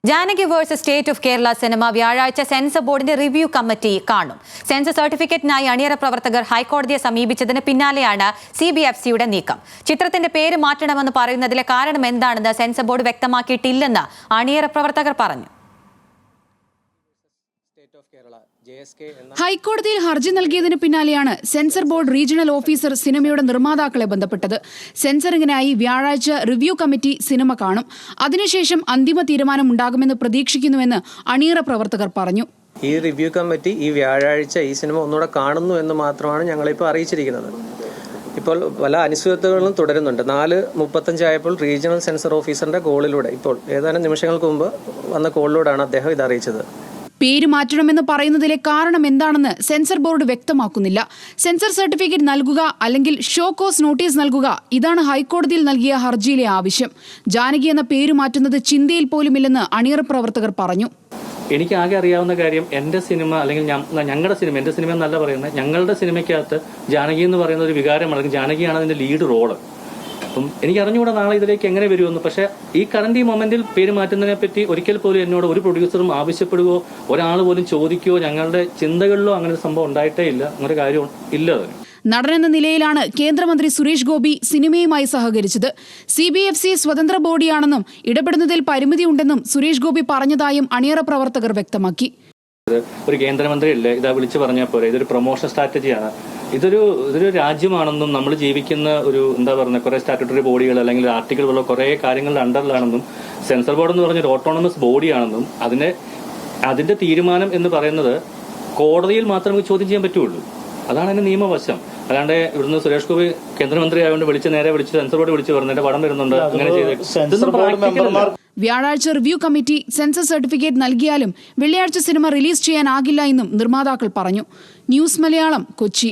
Janaki versus state of Kerala cinema വ്യാഴാഴ്ച sensor ബോർഡിന്റെ review committee കാണും. സെൻസർ സർട്ടിഫിക്കറ്റിനായി അണിയറ പ്രവർത്തകർ ഹൈക്കോടതിയെ സമീപിച്ചതിന് പിന്നാലെയാണ് CBFCയുടെ നീക്കം. ചിത്രത്തിന്റെ പേര് മാറ്റണമെന്ന് പറയുന്നതിലെ കാരണം എന്താണെന്ന് സെൻസർ ബോർഡ് വ്യക്തമാക്കിയിട്ടില്ലെന്ന് അണിയറ പ്രവർത്തകർ പറഞ്ഞു. ഹൈക്കോടതിയിൽ ഹർജി നൽകിയതിന് പിന്നാലെയാണ് സെൻസർ ബോർഡ് റീജിയണൽ ഓഫീസർ സിനിമയുടെ നിർമ്മാതാക്കളെ ബന്ധപ്പെട്ടത്. സെൻസറിങ്ങിനായി വ്യാഴാഴ്ച റിവ്യൂ കമ്മിറ്റി സിനിമ കാണും. അതിനുശേഷം അന്തിമ തീരുമാനം ഉണ്ടാകുമെന്ന് പ്രതീക്ഷിക്കുന്നുവെന്ന് അണിയറ പ്രവർത്തകർ പറഞ്ഞു. ഈ റിവ്യൂ കമ്മിറ്റി ഈ വ്യാഴാഴ്ച ഈ സിനിമ ഒന്നുകൂടെ കാണുന്നു എന്ന് മാത്രമാണ് ഞങ്ങളിപ്പോൾ അറിയിച്ചിരിക്കുന്നത്. ഇപ്പോൾ പല അനിശ്ചിതത്വങ്ങളും തുടരുന്നുണ്ട്. 4:35 ആയപ്പോൾ റീജിയണൽ സെൻസർ ഓഫീസറിന്റെ കോളിലൂടെ, ഇപ്പോൾ ഏതാനും നിമിഷങ്ങൾക്ക് മുമ്പ് വന്ന കോളിലൂടെയാണ് അദ്ദേഹം ഇത് അറിയിച്ചത്. പേര് മാറ്റണമെന്ന് പറയുന്നതിലെ കാരണം എന്താണെന്ന് സെൻസർ ബോർഡ് വ്യക്തമാക്കുന്നില്ല. സെൻസർ സർട്ടിഫിക്കറ്റ് നൽകുക അല്ലെങ്കിൽ ഷോ കോസ് നോട്ടീസ് നൽകുക, ഇതാണ് ഹൈക്കോടതിയിൽ നൽകിയ ഹർജിയിലെ ആവശ്യം. ജാനകി എന്ന പേര് മാറ്റുന്നത് ചിന്തയിൽ പോലുമില്ലെന്ന് അണിയറ പ്രവർത്തകർ പറഞ്ഞു. എനിക്ക് ആകെ അറിയാവുന്ന കാര്യം, എന്റെ സിനിമ അല്ലെങ്കിൽ ഞങ്ങളുടെ സിനിമ, എന്റെ സിനിമ എന്നല്ല പറയുന്നത്, ഞങ്ങളുടെ സിനിമയ്ക്കകത്ത് ജാനകി എന്ന് പറയുന്ന ഒരു വികാരമാണ്, അല്ലെങ്കിൽ ജാനകിയാണ് അതിന്റെ ലീഡ് റോള്. അപ്പം എനിക്ക് അറിഞ്ഞുകൂടെ നാളെ ഇതിലേക്ക് എങ്ങനെ വരുമെന്ന്. പക്ഷെ ഈ കറന്റ് ഈ മൊമെന്റിൽ പേര് മാറ്റുന്നതിനെ പറ്റി ഒരിക്കൽ പോലും എന്നോട് ഒരു പ്രൊഡ്യൂസറും ആവശ്യപ്പെടുകയോ ഒരാൾ പോലും ചോദിക്കുകയോ ഞങ്ങളുടെ ചിന്തകളിലോ അങ്ങനെ ഒരു സംഭവം ഉണ്ടായിട്ടേ ഇല്ല. അങ്ങനെ കാര്യം ഇല്ല. നടനെന്ന നിലയിലാണ് കേന്ദ്രമന്ത്രി സുരേഷ് ഗോപി സിനിമയുമായി സഹകരിച്ചത്. CBFC സ്വതന്ത്ര ബോഡിയാണെന്നും ഇടപെടുന്നതിൽ പരിമിതിയുണ്ടെന്നും സുരേഷ് ഗോപി പറഞ്ഞതായും അണിയറ പ്രവർത്തകർ വ്യക്തമാക്കി. ഒരു കേന്ദ്രമന്ത്രി അല്ലേ ഇതാ വിളിച്ചു പറഞ്ഞാൽ പോലെ, ഇതൊരു പ്രൊമോഷൻ സ്ട്രാറ്റജിയാണ്. ഇതൊരു രാജ്യമാണെന്നും നമ്മൾ ജീവിക്കുന്ന ഒരു എന്താ പറയുക കുറെ സ്റ്റാറ്റ്യൂട്ടറി ബോഡികൾ അല്ലെങ്കിൽ ആർട്ടിക്കിളുകളോ കുറെ കാര്യങ്ങളുടെ അണ്ടറിലാണെന്നും സെൻസർ ബോർഡ് എന്ന് പറഞ്ഞൊരു ഓട്ടോണമസ് ബോഡിയാണെന്നും അതിന്റെ തീരുമാനം എന്ന് പറയുന്നത് കോടതിയിൽ മാത്രമേ ചോദ്യം ചെയ്യാൻ പറ്റുള്ളൂ. അതാണ് അതിന്റെ നിയമവശം. അല്ലാണ്ട് ഇവിടുന്ന് സുരേഷ് ഗോപി കേന്ദ്രമന്ത്രി ആയതുകൊണ്ട് നേരെ വിളിച്ച് സെൻസർ ബോർഡ് വിളിച്ച് പറഞ്ഞിട്ട് പടം വരുന്നുണ്ട് അങ്ങനെ ചെയ്ത്. വ്യാഴാഴ്ച റിവ്യൂ കമ്മിറ്റി സെൻസർ സർട്ടിഫിക്കറ്റ് നൽകിയാലും വെള്ളിയാഴ്ച സിനിമ റിലീസ് ചെയ്യാനാകില്ല എന്നും നിർമ്മാതാക്കൾ പറഞ്ഞു. ന്യൂസ് മലയാളം, കൊച്ചി.